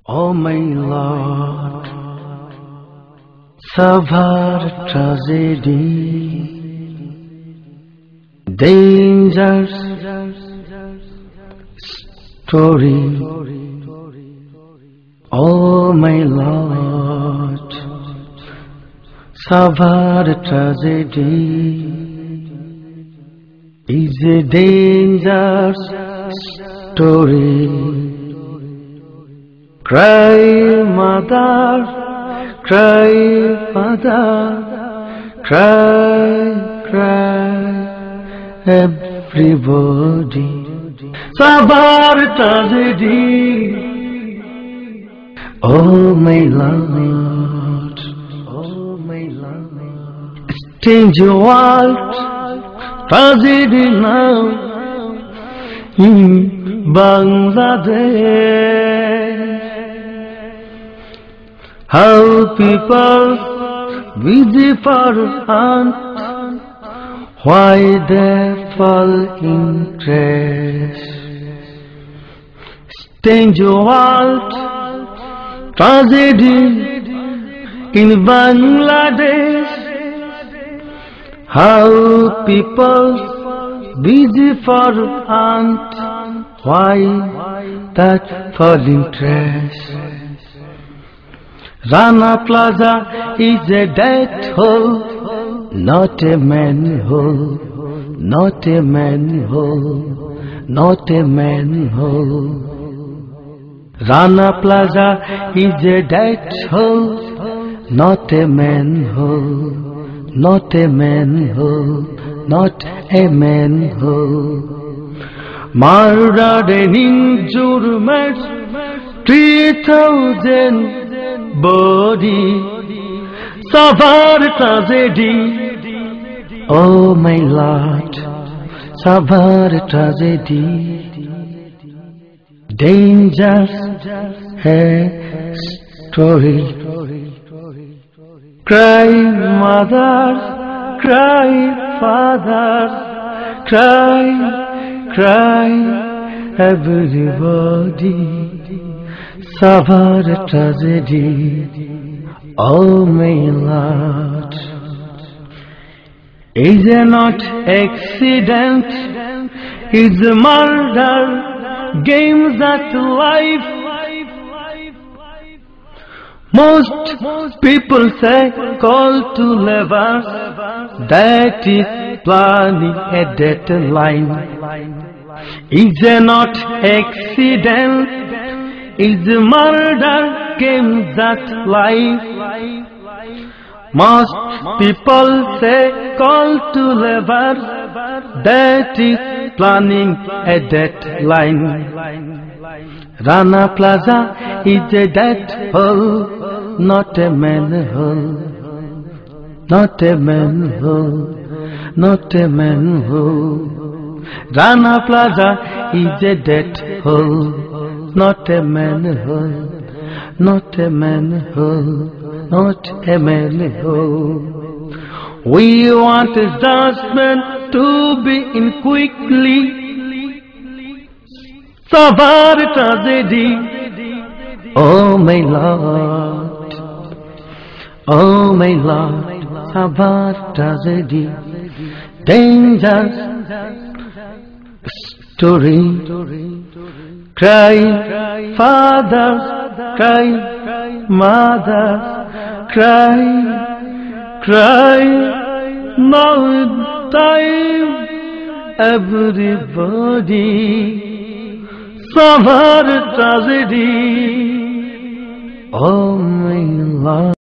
Oh my Lord, severe tragedy, dangerous story. Oh my Lord, severe tragedy is a dangerous story. Cry, mother, cry, father, cry, cry, everybody. Severe tragedy. Oh my Lord, oh my Lord. Strange world, tragedy now in Bangladesh. How people busy for hunt, why they fall in trash. Strange world, tragedy in Bangladesh. How people busy for hunt, why that falling trash. Rana Plaza is a death hole, not a manhole, not a manhole, not a manhole. Rana Plaza is a death hole, not a manhole, not a manhole, not a manhole. Murdered and injured, 3,000 body, severe tragedy. Oh my Lord, severe tragedy. Dangerous story. Cry, mother, cry, father, cry, cry, everybody. Severe tragedy. Oh my Lord, is it not accident? Is murder? Games at life. Most people say call to levers, that is planning a deadline. Is it not accident? Is murder games at life? Most people say call to levers, that is planning a deadline. Rana Plaza is a death hole, not a manhole, not a manhole, not a manhole. Rana Plaza is a death hole, not a manhole, not a manhole, not a manhole. We want judgment to be in quickly. Severe tragedy. Oh my Lord, oh my Lord, severe tragedy. Dangerous story. Cry, fathers, cry, mothers, cry, cry, now time, everybody. Severe tragedy. Oh my Lord.